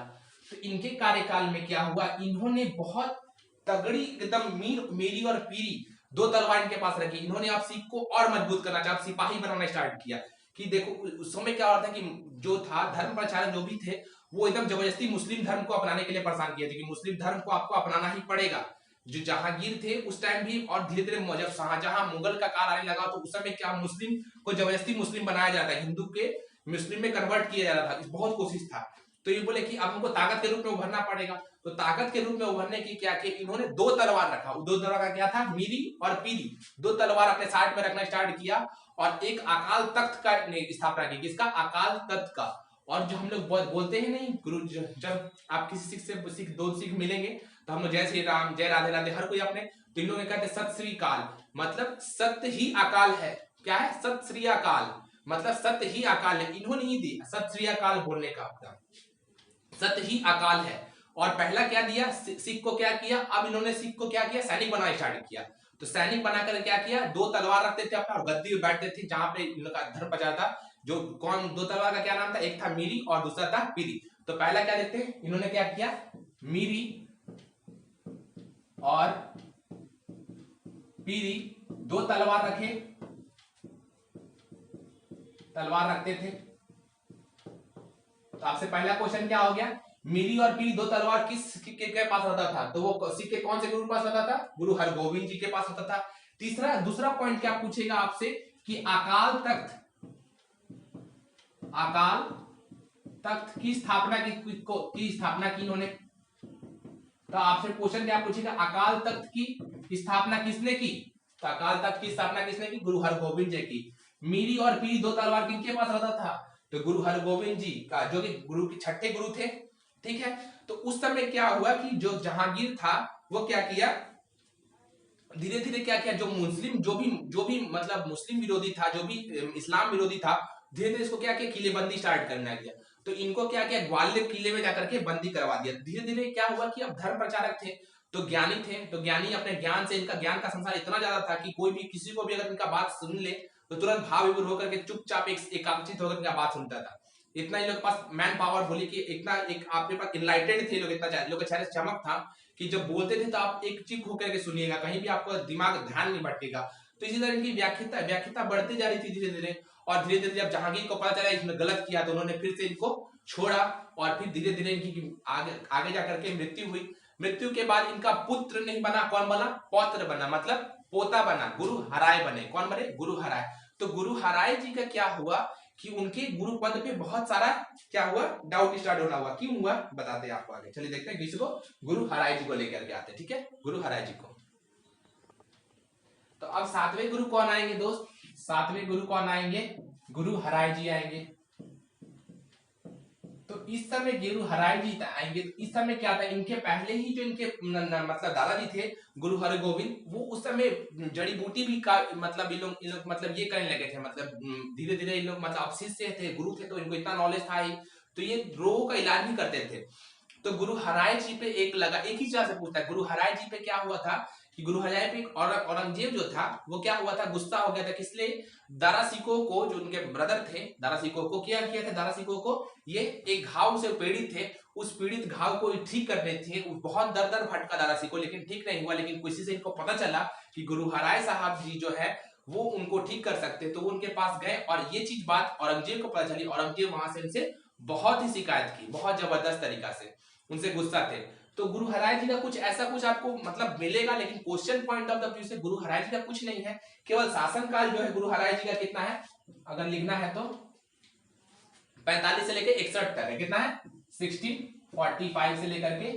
तो इनके कार्यकाल में क्या हुआ, इन्होंने बहुत तगड़ी एकदम मेरी और पीरी दो तलवार इनके पास रखी। इन्होंने आप सिख को और मजबूत करना चाहा, सिपाही बनाना स्टार्ट किया कि देखो उस समय क्या होता था कि जो था धर्म प्रचारक जो भी थे वो एकदम जबरदस्ती मुस्लिम धर्म को अपनाने के लिए परेशान किए थे कि मुस्लिम धर्म को आपको अपनाना ही पड़ेगा। जो जहांगीर थे उस टाइम भी, और धीरे धीरे जब शाहजहां मुगल का काल आने लगा तो उस समय क्या मुस्लिम को जबरदस्ती मुस्लिम बनाया जाता है, हिंदू के मुस्लिम में कन्वर्ट किया जा रहा था, बहुत कोशिश था। तो ये बोले कि अब हमको ताकत के रूप में उभरना पड़ेगा। तो ताकत के रूप में उभरने की क्या कि इन्होंने दो तलवार रखा। दो तलवार का क्या था, मीरी और पीरी, दो तलवार अपने साथ में रखना स्टार्ट किया और एक अकाल तख्त का स्थापना की। किसका, अकाल तख्त का। और जो हम लोग बोलते हैं नहीं गुरु, जब आप किसी सिख से सिख दो सिख मिलेंगे तो हम लोग जय श्री राम, जय राधे राधे हर कोई अपने, तो इन लोगों ने कहते सत श्री काल, मतलब सत्य ही अकाल है। क्या है, सत श्री अकाल, मतलब सत्य ही अकाल है। इन्होंने ही दी सत श्री अकाल बोलने का, सत्य ही अकाल है। और पहला क्या दिया, सिख को क्या किया, अब इन्होंने सिख को क्या किया, सैनिक बनाना स्टार्ट किया। तो सैनिक बनाकर क्या किया, दो तलवार रखते थे अपना और गद्दी में बैठते थे जहां पे इनका धर्म प्रचार था। जो कौन, दो तलवार का क्या नाम था, एक था मीरी और दूसरा था पीरी। तो पहला क्या देखते हैं, इन्होंने क्या किया, मीरी और पीरी दो तलवार रखे, तलवार रखते थे। तो आपसे पहला क्वेश्चन क्या हो गया, मीरी और पीरी दो तलवार किस के पास रहता था, तो वो सिख के कौन से गुरु के पास रहता था, गुरु हरगोविंद जी के पास होता था। तीसरा, दूसरा पॉइंट क्या पूछेगा आपसे कि अकाल तख्त, अकाल तख्त की स्थापना की स्थापना की इन्होंने। तो आपसे क्वेश्चन क्या पूछेगा, अकाल तख्त की स्थापना किसने की, तो अकाल तख्त की स्थापना किसने की, गुरु हरगोविंद जी की। मीरी और पीरी दो तलवार किनके पास रहता था, तो गुरु हरगोविंद जी का, जो कि गुरु के छठे गुरु थे। ठीक है, तो उस समय क्या हुआ कि जो जहांगीर था वो क्या किया, धीरे धीरे क्या किया, जो मुस्लिम जो भी मतलब मुस्लिम विरोधी था, जो भी इस्लाम विरोधी था, धीरे धीरे इसको क्या किया, किलेबंदी स्टार्ट करना गया। तो इनको क्या किया, ग्वालियर किले में जाकर के बंदी करवा दिया। धीरे धीरे क्या हुआ कि अब धर्म प्रचारक थे तो ज्ञानी थे, तो ज्ञानी अपने ज्ञान से, इनका ज्ञान का संसार इतना ज्यादा था कि कोई भी किसी को भी अगर इनका बात सुन ले तो तुरंत भाव विभोर होकर के चुपचाप एकांचित होकर इनका बात सुनता था। इतना इन लोग के पास मैन पावर बोली कि इतना एक आपके पास इनलाइटेड थे लोग, इतना लोग के चेहरे से चमक था कि जब बोलते थे तो आप एक चिप होकर के सुनिएगा, कहीं भी आपको दिमाग ध्यान नहीं भटकेगा। तो इसी तरह इनकी व्याख्याता बढ़ती जा रही थी धीरे धीरे। और धीरे धीरे जब जहांगीर को पता चला इसने गलत किया तो उन्होंने फिर से इनको छोड़ा और फिर धीरे धीरे इनकी आगे जाकर के मृत्यु हुई। मृत्यु के बाद इनका पुत्र नहीं बना, कौन बना, पौत्र बना, मतलब पोता बना, गुरु हराय बने। कौन बने, गुरु हराय। तो गुरु हराय जी का क्या हुआ कि उनके गुरु पद पे बहुत सारा क्या हुआ, डाउट स्टार्ट होना हुआ। क्यों हुआ बताते हैं आपको आगे, चलिए देखते हैं किसी को, गुरु हराय जी को लेकर के आते हैं। ठीक है, गुरु हराय जी को। तो अब सातवें गुरु कौन आएंगे दोस्त, सातवें गुरु कौन आएंगे, गुरु हराय जी आएंगे। तो इस समय गुरु हराय जी आएंगे। तो इस समय क्या था, इनके पहले ही जो इनके मतलब दादाजी थे गुरु हरगोविंद, वो उस समय जड़ी बूटी भी का मतलब इन लोग मतलब ये करने लगे थे, मतलब धीरे धीरे इन लोग मतलब शिष्य थे, गुरु थे तो इनको इतना नॉलेज था ही, तो ये रोगों का इलाज भी करते थे। तो गुरु हराय जी पे एक ही चीज से पूछता है, गुरु हराय जी पे क्या हुआ था कि गुरु हराय पे औरंगजेब जो था वो क्या हुआ था, गुस्सा हो गया था। किसलिए, दारा सिकोह को, जो उनके ब्रदर थे दारा सिकोह को, क्या किया था, दारा सिकोह को ये एक घाव से पीड़ित थे, उस पीड़ित घाव को ठीक करने थे। बहुत दर दर भटका दारा सिकोह, लेकिन ठीक नहीं हुआ। लेकिन किसी से इनको पता चला कि गुरु हराय साहब जी जो है वो उनको ठीक कर सकते, तो वो उनके पास गए और ये चीज बात औरंगजेब को पता चली। औरंगजेब वहां से इनसे बहुत ही शिकायत की, बहुत जबरदस्त तरीका से, उनसे गुस्सा थे। तो गुरु हराय जी का कुछ ऐसा कुछ आपको मतलब मिलेगा, लेकिन question point of the view से गुरु हराय जी का कुछ नहीं है। केवल शासन काल जो है गुरु हराय जी का कितना है, अगर लिखना है तो 45 से लेकर 61 तक है। कितना है, 1645 से लेकर के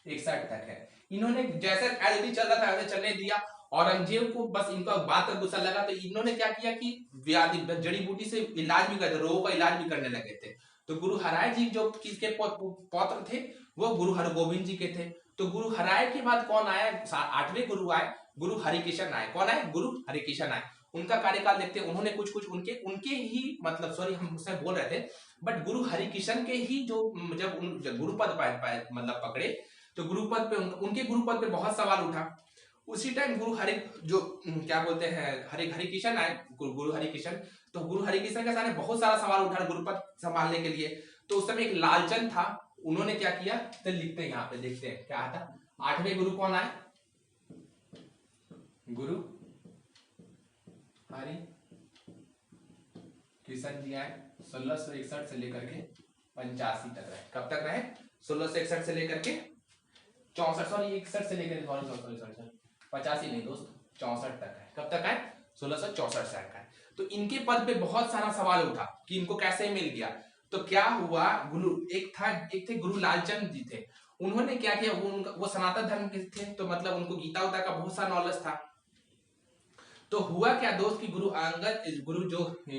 61 तक है। इन्होंने जैसे एज चल रहा था वैसे चलने दिया। औरंगजेब को बस इनका बात का गुस्सा लगा, तो इन्होंने क्या किया कि व्याधि जड़ी बूटी से इलाज भी करते, रोगों का इलाज भी करने लगे थे। तो गुरु हराय जी जो किसके पौत्र थे, वो गुरु हरगोविंद जी के थे। तो गुरु हराय के बाद कौन आया, 8वें गुरु आए, गुरु हरिकिशन आए। कौन आए, गुरु हरिकिशन आए। उनका कार्यकाल देखते हैं, उन्होंने कुछ उनके ही मतलब सॉरी हम उसमें बोल रहे थे, बट गुरु हरिकिशन के ही जो जब गुरुपद मतलब पकड़े, तो गुरुपद पे उनके गुरुपद पे बहुत सवाल उठा। उसी टाइम गुरु हरि जो क्या बोलते हैं हरि किशन आए, गुरु हरि किशन। तो गुरु हरि किशन के सामने बहुत सारा सवाल उठा गुरुपद संभालने के लिए। तो उस समय एक लालचंद था, उन्होंने क्या किया, तो लिखते हैं यहाँ पे, देखते हैं क्या आता। 8वें गुरु कौन आए, गुरु हरि किशन जी आए। 1661 से लेकर के 85 तक रहे। कब तक रहे, 1661 से लेकर के 64, सॉरी 61 से लेकर, सॉरी 85 नहीं दोस्त, 64 तक है। कब तक है, 1664 से है। तो इनके पद पे बहुत सारा सवाल उठा कि इनको कैसे मिल गया। तो क्या हुआ, गुरु एक थे गुरु लालचंद जी थे, उन्होंने क्या किया, वो सनातन धर्म के थे, तो मतलब उनको गीता उता का बहुत सारा नॉलेज था। तो हुआ क्या दोस्त कि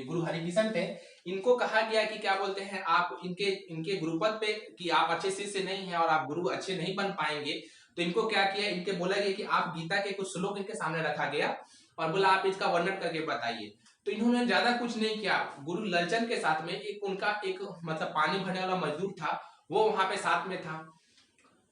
गुरु हरिकिशन थे, इनको कहा गया कि क्या बोलते हैं आप इनके गुरुपद पे कि आप अच्छे शिष्य नहीं है और आप गुरु अच्छे नहीं बन पाएंगे। तो इनको क्या किया, इनके बोला गया कि आप गीता के कुछ श्लोक इनके सामने रखा गया और बोला आप इसका वर्णन करके बताइए। तो इन्होंने ज्यादा कुछ नहीं किया, गुरु लालचंद के साथ में एक उनका एक मतलब पानी भरने वाला मजदूर था, वो वहां पे साथ में था।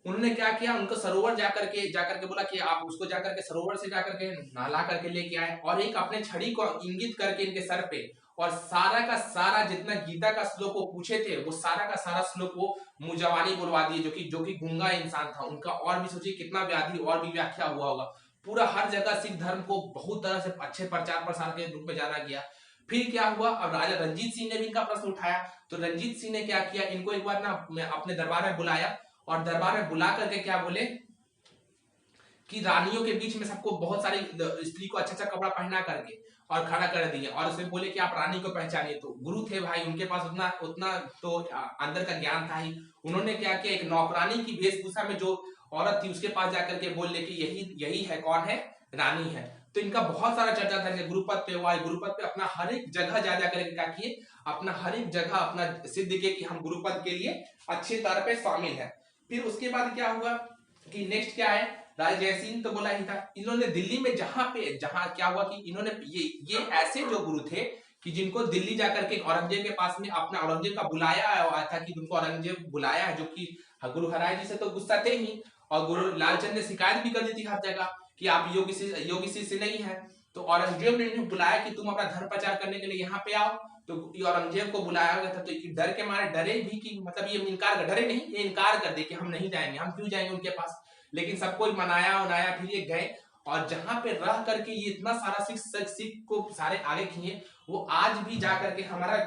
उन्होंने क्या किया, उनको सरोवर जाकर के बोला कि आप उसको जाकर के सरोवर से जाकर के नहला करके लेके आए, और एक अपने छड़ी को इंगित करके इनके सर पे, और सारा का सारा जितना गीता का श्लोक वो पूछे थे वो सारा का सारा श्लोक वो मुंह बोलवा दिए, जो कि गूंगा इंसान था उनका। और भी सोचिए कितना व्याधि और भी व्याख्या हुआ होगा। पूरा हर जगह सिख धर्म को बहुत तरह से अच्छे प्रचार प्रसार के रूप में जाना गया। फिर क्या हुआ, अब राजा रंजीत सिंह ने भी इनका प्रश्न उठाया। तो रंजीत सिंह ने क्या किया, इनको एक बार ना अपने दरबार में बुलाया, और दरबार में बुला करके क्या बोले कि रानियों के बीच में सबको बहुत सारी स्त्री को अच्छा अच्छा कपड़ा पहना करके और खड़ा कर दिए, और उसमें बोले कि आप रानी को पहचानिए। तो गुरु थे भाई, उनके पास उतना तो अंदर का ज्ञान था ही। उन्होंने क्या किया, एक नौकरानी की वेशभूषा में जो औरत थी उसके पास जाकर के बोल कि यही है, कौन है, रानी है। तो इनका बहुत सारा चर्चा था गुरुपद पे हुआ। गुरुपद पे अपना हर एक जगह जा करके क्या किए, अपना हर एक जगह अपना सिद्ध किए कि हम गुरुपद के लिए अच्छे तरह पे शामिल है। फिर उसके बाद क्या हुआ कि नेक्स्ट क्या है, राजा जयसिंह तो बोला ही था। इन्होंने दिल्ली में जहां क्या हुआ कि इन्होंने ये ऐसे जो गुरु थे कि जिनको दिल्ली जाकर के औरंगजेब के पास में अपना औरंगजेब का बुलाया आया था कि तुमको औरंगजेब बुलाया है, जो कि गुरु हराय जी से तो गुस्सा थे ही, और गुरु लालचंद ने शिकायत भी कर दी थी हर जगह कि आप योगी शिष्य नहीं है। तो औरंगजेब ने इन्हें बुलाया कि तुम अपना धर्म प्रचार करने के लिए यहाँ पे आओ। तो औरंगजेब को बुलाया गया था, तो डर के मारे डरे भी कि मतलब ये इनकार, डरे नहीं, ये इनकार कर दे कि हम नहीं जाएंगे, हम क्यों जाएंगे उनके पास। लेकिन सबको मनाया उनाया, फिर ये गए, और जहां पे रह करके ये इतना सारा सिख को सारे आगे किए। वो आज भी जा करके हमारा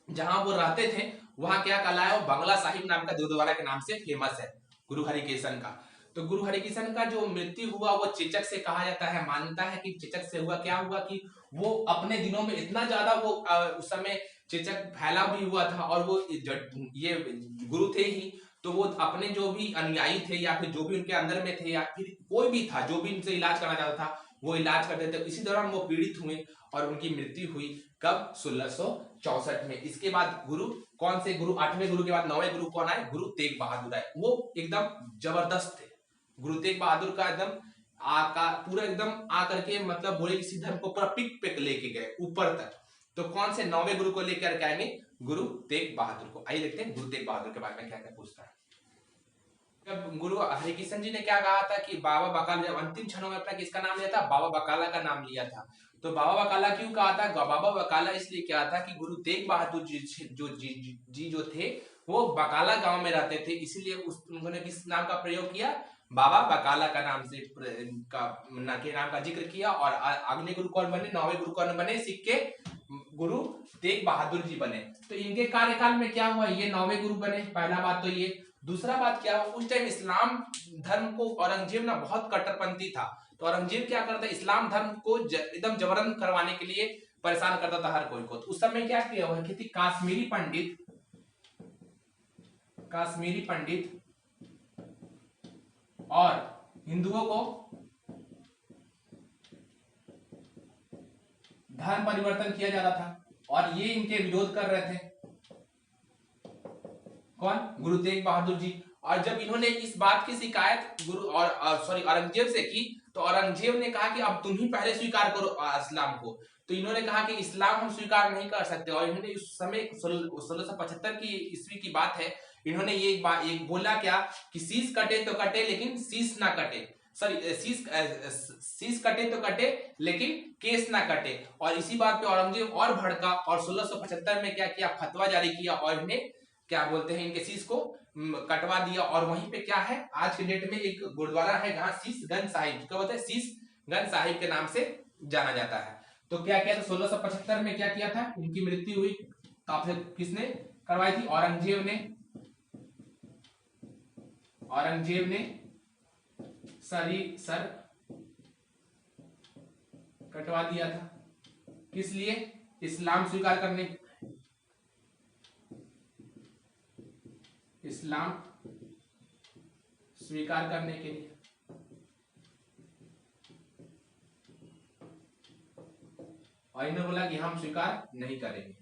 जहां वो रहते थे वहां क्या कहलाया, वो बंगला साहिब नाम का गुरुद्वारा के नाम से फेमस है, गुरु हरिकिशन का। तो गुरु हरिकिशन का जो मृत्यु हुआ वो चेचक से कहा जाता है। मान्यता है कि चेचक से हुआ। क्या हुआ कि वो अपने दिनों में इतना ज्यादा वो उस समय चेचक फैला भी हुआ था, और वो ये गुरु थे ही, तो वो अपने जो भी अनुयायी थे या फिर जो भी उनके अंदर में थे या फिर कोई भी था जो भी इनसे इलाज करना चाहता था वो इलाज करते थे। इसी दौरान वो पीड़ित हुए और उनकी मृत्यु हुई। कब, 1664 में। इसके बाद गुरु कौन से गुरु, 8वें गुरु के बाद 9वें गुरु कौन आए, गुरु तेग बहादुर आए। वो एकदम जबरदस्त थे। गुरु तेग बहादुर का एकदम पूरा एकदम आकर के मतलब बोले किसी धर्म को पूरा पिक पे लेके गए ऊपर तक। तो कौन से 9वें गुरु को लेकर के आएंगे, गुरु तेग बहादुर को। आइए देखते हैं गुरु तेग बहादुर के बारे में क्या क्या पूछता है। जब गुरु हरिकिशन जी ने क्या कहा था कि बाबा बकाला, जब अंतिम क्षणों में अपना किसका नाम लिया था, बाबा बकाला का नाम लिया था। तो बाबा बकाला क्यों कहा था, बाबा बकाला इसलिए क्या था कि गुरु तेग बहादुर जी जो थे वो बकाला गांव में रहते थे, इसीलिए उन्होंने किस नाम का प्रयोग किया, बाबा बकाला का नाम से के नाम का जिक्र किया। और अगले गुरु कौन बने, 9वें गुरु कौन बने, सिख के गुरु तेग बहादुर जी बने। तो इनके कार्यकाल में क्या हुआ, ये 9वें गुरु बने, पहला बात तो ये। दूसरा बात क्या हुआ, उस टाइम इस्लाम धर्म को औरंगजेब ना बहुत कट्टरपंथी था। तो औरंगजेब क्या करता, इस्लाम धर्म को एकदम जबरन करवाने के लिए परेशान करता था हर कोई को। तो उस समय क्या किया हुआ कि काश्मीरी पंडित और हिंदुओं को धर्म परिवर्तन किया जा रहा था, और ये इनके विरोध कर रहे थे। कौन, गुरु तेग बहादुर जी। और जब इन्होंने इस बात की शिकायत औरंगजेब से की, तो औरंगजेब ने कहा कि अब तुम ही पहले स्वीकार करो इस्लाम को। तो इन्होंने कहा कि इस्लाम हम स्वीकार नहीं कर सकते। और इन्होंने उस समय 1675 की ईस्वी की बात है, इन्होंने ये एक बोला क्या कि शीश कटे तो कटे लेकिन शीश ना कटे। सॉरी शीश कटे तो कटे लेकिन केस ना कटे। और इसी बात पे औरंगजेब और भड़का और 1675 में क्या किया, फतवा जारी किया और इन्हें क्या बोलते हैं, इनके शीश को कटवा दिया। और वहीं पे क्या है, आज के डेट में एक गुरुद्वारा है जहां शीशगंज साहिब, क्या बोलते हैं, शीशगंज साहिब के नाम से जाना जाता है। तो क्या किया था 1675 में, क्या किया था, इनकी मृत्यु हुई। तो आपसे किसने करवाई थी, औरंगजेब ने। औरंगजेब ने सर कटवा दिया था, किस लिए, इस्लाम स्वीकार करने, इस्लाम स्वीकार करने के लिए। और इन्होंने बोला कि हम स्वीकार नहीं करेंगे।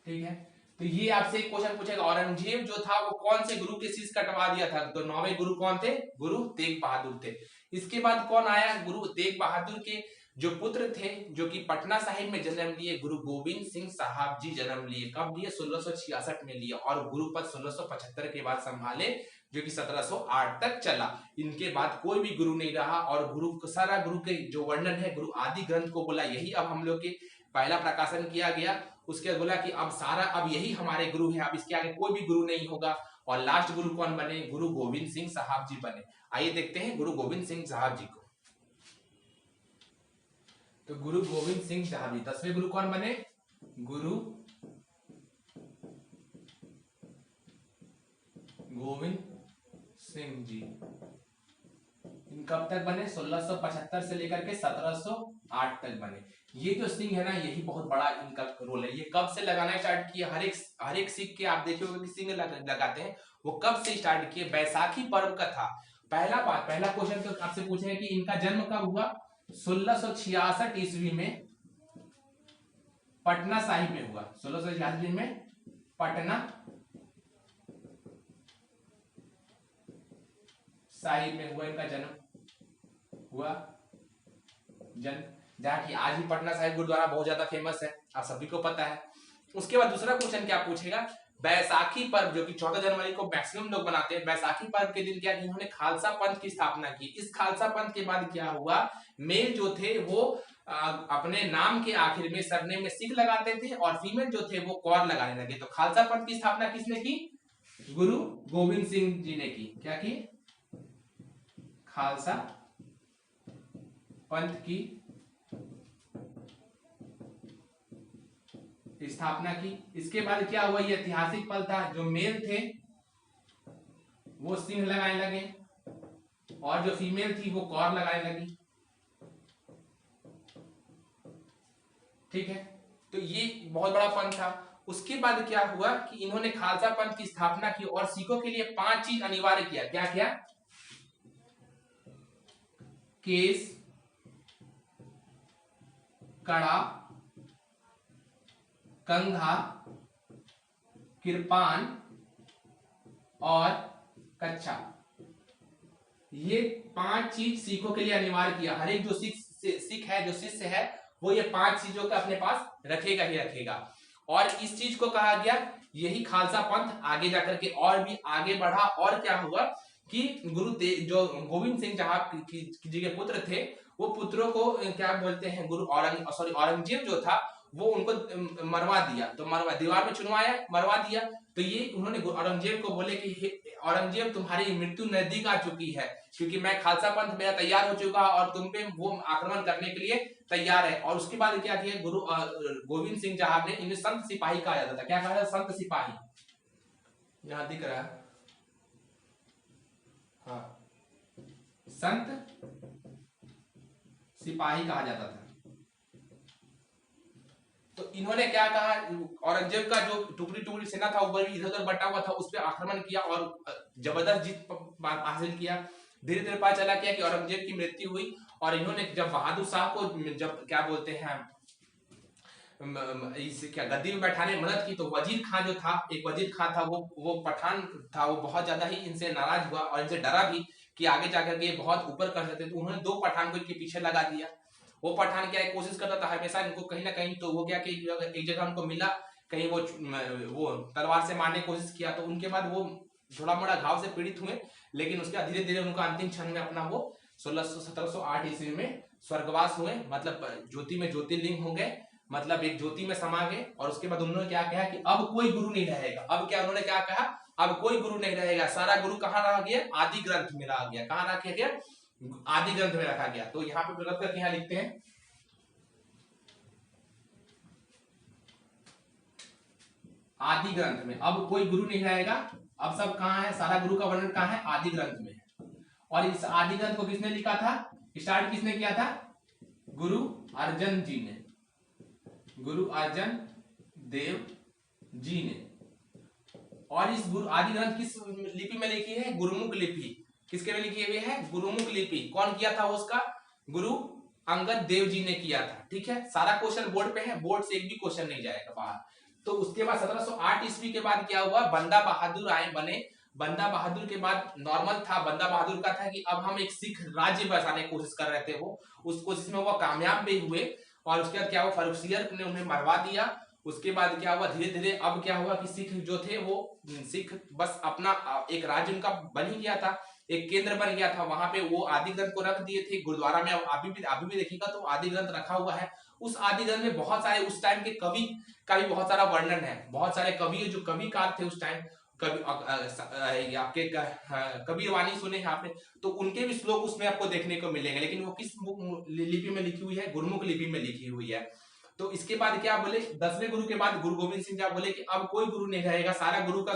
ठीक है, तो ये आपसे एक क्वेश्चन पूछेगा, औरंगजेब जो था वो कौन से गुरु के शीश कटवा दिया था, तो 9वें गुरु कौन थे, गुरु तेग बहादुर थे। इसके बाद कौन आया, गुरु तेग बहादुर के जो पुत्र थे, जो कि पटना साहिब में जन्म लिए, गुरु गोविंद सिंह साहब जी जन्म लिए। कब लिए, 1666 में लिए। और गुरु पद 1675 के बाद संभाले, जो कि 1708 तक चला। इनके बाद कोई भी गुरु नहीं रहा। और गुरु सारा गुरु के जो वर्णन है, गुरु आदि ग्रंथ को बोला यही अब हम लोग के पहला प्रकाशन किया गया। उसके बाद बोला कि अब सारा, अब यही हमारे गुरु है, अब इसके आगे कोई भी गुरु नहीं होगा। और लास्ट गुरु कौन बने, गुरु गोविंद सिंह साहब जी बने। आइए देखते हैं गुरु गोविंद सिंह साहब जी को। तो गुरु गोविंद सिंह साहब जी 10वें गुरु कौन बने, गुरु गोविंद सिंह जी। कब तक बने, 1675 से लेकर के 1708 तक बने। ये जो सिंह है ना, यही बहुत बड़ा इनका रोल है। ये कब से लगाना स्टार्ट किया, हर एक सिख के आप देखिए कि सिंह लगाते हैं, वो कब से स्टार्ट किए, बैसाखी पर्व का था। पहला क्वेश्चन तो आपसे पूछेंगे कि इनका जन्म कब हुआ, 1666 ईस्वी में पटना साहिब में हुआ। 1666 में पटना साहिब में हुआ इनका जन्म हुआ। जहाँ की आज भी पटना साहिब गुरुद्वारा बहुत ज्यादा फेमस है, आप सभी को पता है। उसके बाद दूसरा क्वेश्चन क्या पूछेगा, बैसाखी पर्व जो कि 14 जनवरी को मैक्सिमम लोग मनाते हैं, बैसाखी पर्व के दिन क्या कि इन्होंने खालसा पंथ की स्थापना की। इस खालसा पंथ के बाद क्या हुआ, मेल जो थे वो अपने नाम के आखिर में सरनेम में सिख लगाते थे, और फीमेल जो थे वो कौर लगाने लगे। तो खालसा पंथ की स्थापना किसने की, गुरु गोविंद सिंह जी ने की। क्या की, खालसा पंथ की स्थापना की। इसके बाद क्या हुआ, ये ऐतिहासिक पल था, जो मेल थे वो सिंह लगाने लगे, और जो फीमेल थी वो कौर लगाने लगी। ठीक है, तो ये बहुत बड़ा पंथ था। उसके बाद क्या हुआ कि इन्होंने खालसा पंथ की स्थापना की, और सिखों के लिए 5 चीज अनिवार्य किया। क्या किया, केस, कड़ा, कंघा, किरपान और कच्छा। ये 5 चीज सिखों के लिए अनिवार्य किया। हर एक जो सिख है, जो शिष्य है, वो ये 5 चीजों का अपने पास रखेगा ही रखेगा। और इस चीज को कहा गया, यही खालसा पंथ आगे जाकर के और भी आगे बढ़ा। और क्या हुआ कि जो गोविंद सिंह जी के पुत्र थे, वो पुत्रों को क्या बोलते हैं, औरंगजेब जो था वो उनको मरवा दिया। तो दीवार में चुनवाया, मरवा दिया। तो ये उन्होंने औरंगजेब को बोले कि औरंगजेब तुम्हारी मृत्यु नजदीक आ चुकी है, क्योंकि मैं खालसा पंथ मेरा तैयार हो चुका और तुम पे वो आक्रमण करने के लिए तैयार है। और उसके बाद क्या किया, गुरु गोविंद सिंह साहब ने इन्हें संत सिपाही कहा जाता था। क्या कहा जाता, संत सिपाही, यहां दिख रहा है, हाँ, संत सिपाही कहा जाता था। तो इन्होंने क्या कहा, औरंगजेब का जो टुकड़ी सेना था ऊपर इधर उधर बटा हुआ था, उस पर आक्रमण किया और जबरदस्त जीत हासिल किया। धीरे धीरे पता चला कि औरंगजेब की मृत्यु हुई। और इन्होंने जब बहादुर शाह को जब क्या बोलते हैं इस क्या गद्दी में बैठाने में मदद की, तो वजीर खान जो था, एक वजीर खान था, वो पठान था, वो बहुत ज्यादा ही इनसे नाराज हुआ और इनसे डरा भी कि आगे जाकर के बहुत ऊपर कर सकते। तो उन्होंने 2 पठान को इनके पीछे लगा दिया। वो पठान क्या कोशिश करता था हमेशा इनको कहीं ना कहीं, तो वो क्या कि एक जगह उनको मिला, कहीं वो तलवार से मारने की कोशिश किया, तो उनके बाद वो थोड़ा मोड़ा घाव से पीड़ित हुए, लेकिन उसके बाद धीरे धीरे उनका अंतिम क्षण में अपना वो 1708 ईस्वी में स्वर्गवास हुए, मतलब ज्योति में ज्योतिर्लिंग हो गए, मतलब एक ज्योति में समा गए। और उसके बाद उन्होंने क्या कहा कि अब कोई गुरु नहीं रहेगा। अब क्या उन्होंने क्या कहा, अब कोई गुरु नहीं रहेगा, सारा गुरु कहाँ रह गया, आदि ग्रंथ में रह गया। कहाँ रखा गया, आदि ग्रंथ में रखा गया। तो यहाँ पे प्रकट करके यहाँ लिखते हैं आदि ग्रंथ में अब कोई गुरु नहीं रहेगा। अब सब कहाँ है, सारा गुरु का वर्णन कहाँ है, आदि ग्रंथ में। और इस आदि ग्रंथ को किसने लिखा था, स्टार्ट किसने किया था, गुरु अर्जन जी ने, गुरु अर्जन देव जी ने। और इस गुरु आदि ग्रंथ किस लिपि में लिखी है, गुरुमुख लिपि। किसके में लिखी हुई है, गुरुमुख लिपि। कौन किया था उसका, गुरु अंगद देव जी ने किया था। ठीक है, सारा क्वेश्चन बोर्ड पे है, बोर्ड से एक भी क्वेश्चन नहीं जाएगा बाहर। तो उसके बाद 1708 ईस्वी के बाद क्या हुआ, बंदा बहादुर आए बने। बंदा बहादुर के बाद नॉर्मल था, बंदा बहादुर का था कि अब हम एक सिख राज्य बसाने की कोशिश कर रहे थे। वो उस कोशिश में वो कामयाब भी हुए। और उसके बाद क्या हुआ, फर्रुखसियर ने उन्हें मरवा दिया। उसके बाद क्या हुआ, धीरे धीरे अब क्या हुआ कि सिख जो थे वो सिख बस अपना एक राज्य उनका बन ही गया था, एक केंद्र बन गया था। वहां पे वो आदि ग्रंथ को रख दिए थे गुरुद्वारा में। अभी भी देखिएगा तो आदि ग्रंथ रखा हुआ है। उस आदि ग्रंथ में बहुत सारे उस टाइम के कवि का भी बहुत सारा वर्णन है। बहुत सारे कवि जो कविकार थे उस टाइम, कवि आपके कबीर वाणी सुने हैं आपने, तो उनके भी श्लोक उसमें आपको देखने को मिलेंगे। लेकिन वो किस लिपि में लिखी हुई है, गुरुमुख लिपि में लिखी हुई है। तो इसके बाद क्या बोले, 10वें गुरु के बाद गुरु गोविंद सिंह क्या बोले कि अब कोई गुरु नहीं रहेगा, सारा गुरु का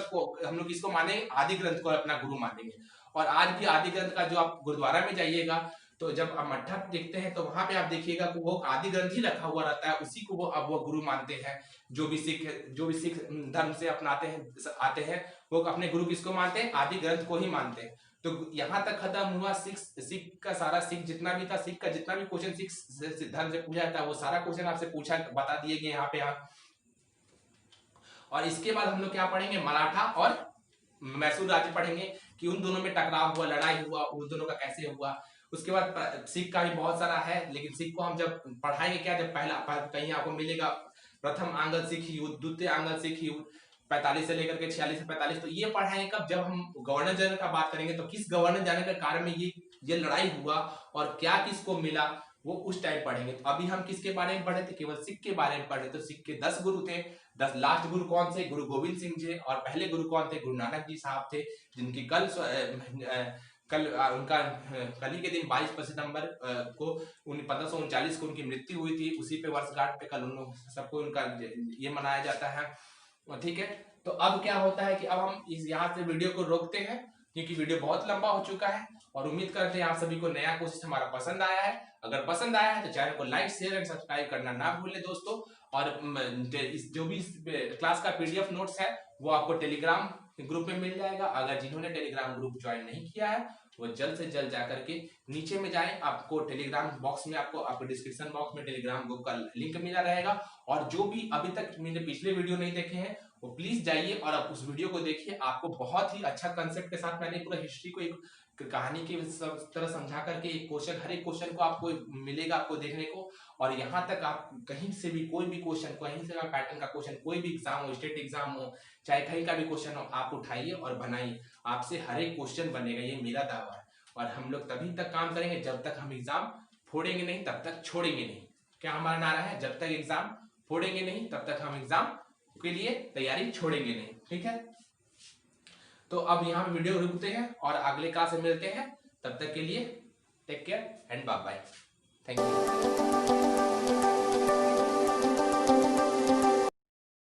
हम लोग किसको मानेंगे, आदि ग्रंथ को अपना गुरु मानेंगे। और आज भी आदि ग्रंथ का जो आप गुरुद्वारा में जाइएगा तो जब आप मट्ठा देखते हैं तो वहां पे आप देखिएगा कि वो आदि ग्रंथ ही रखा हुआ रहता है, उसी को वो अब वो गुरु मानते हैं। जो भी सिख धर्म से अपनाते हैं आते हैं, वो अपने गुरु किसको मानते हैं, आदि ग्रंथ को ही मानते हैं। तो यहाँ तक खत्म हुआ सिख का सारा, सिख जितना भी था, सिख का जितना भी क्वेश्चन सिख धर्म से पूछा था वो सारा क्वेश्चन आपसे पूछा बता दिए गए यहाँ पे। और इसके बाद हम लोग क्या पढ़ेंगे, मराठा और मैसूर राज्य पढ़ेंगे कि उन दोनों में टकराव हुआ, लड़ाई हुआ, उन दोनों का कैसे हुआ। उसके बाद सिख का भी बहुत सारा है, लेकिन सिख को हम जब पढ़ाएंगे क्या, जब पहला कहीं आपको मिलेगा प्रथम आंग्ल सिख युद्ध, द्वितीय आंग्ल सिख युद्ध 45 से लेकर के 46 से 45, तो ये पढ़ाएंगे कब, जब हम गवर्नर जनरल का बात करेंगे तो किस गवर्नर जनरल के कारण में ये लड़ाई हुआ और क्या किसको मिला, वो उस टाइम पढ़ेंगे। तो अभी हम किसके बारे में पढ़े थे, केवल सिख के बारे में पढ़े। तो सिख के 10 गुरु थे। 10 लास्ट गुरु कौन थे, गुरु गोविंद सिंह जी। और पहले गुरु कौन थे, गुरु नानक जी साहब थे, जिनकी कल उनका कल ही के दिन 22 सितंबर को 1539 को उनकी मृत्यु हुई थी। उसी पे वर्षगांठ पे कल उन लोग सबको उनका ये मनाया जाता है। ठीक है, तो अब क्या होता है कि अब हम इस यहाँ से वीडियो को रोकते हैं, क्योंकि वीडियो बहुत लंबा हो चुका है। और उम्मीद करते हैं आप सभी को नया कोशिश हमारा पसंद आया है। अगर पसंद आया है तो चैनल को लाइक, शेयर एंड सब्सक्राइब करना ना भूलें दोस्तों। और जो भी क्लास का पीडीएफ नोट्स है वो आपको टेलीग्राम ग्रुप में मिल जाएगा। अगर जिन्होंने टेलीग्राम ग्रुप ज्वाइन नहीं किया है वो जल्द से जल्द जाकर के नीचे में जाएं, आपको टेलीग्राम बॉक्स में आपको डिस्क्रिप्शन बॉक्स में टेलीग्राम ग्रुप का लिंक मिला रहेगा। और जो भी अभी तक मैंने पिछले वीडियो नहीं देखे हैं वो प्लीज जाइए और आप उस वीडियो को देखिए। आपको बहुत ही अच्छा कंसेप्ट के साथ मैंने पूरा हिस्ट्री को एक कहानी की तरह समझा करके एक क्वेश्चन, हर एक क्वेश्चन को आपको मिलेगा आपको देखने को। और यहाँ तक आप कहीं से भी कोई भी क्वेश्चन, कहीं से पैटर्न का क्वेश्चन, कोई भी एग्जाम हो, स्टेट एग्जाम हो, चाहे कहीं का भी क्वेश्चन हो, आप उठाइए और बनाइए। आपसे हर एक क्वेश्चन बनेगा, ये मेरा दावा है। और हम लोग तभी तक काम करेंगे जब तक हम एग्जाम फोड़ेंगे नहीं, तब तक छोड़ेंगे नहीं। क्या हमारा नारा है, जब तक एग्जाम फोड़ेंगे नहीं तब तक हम एग्जाम के लिए तैयारी छोड़ेंगे नहीं। ठीक है, तो अब यहाँ पे वीडियो रुकते हैं और अगले क्लास में मिलते हैं। तब तक के लिए take care and bye bye. Thank you.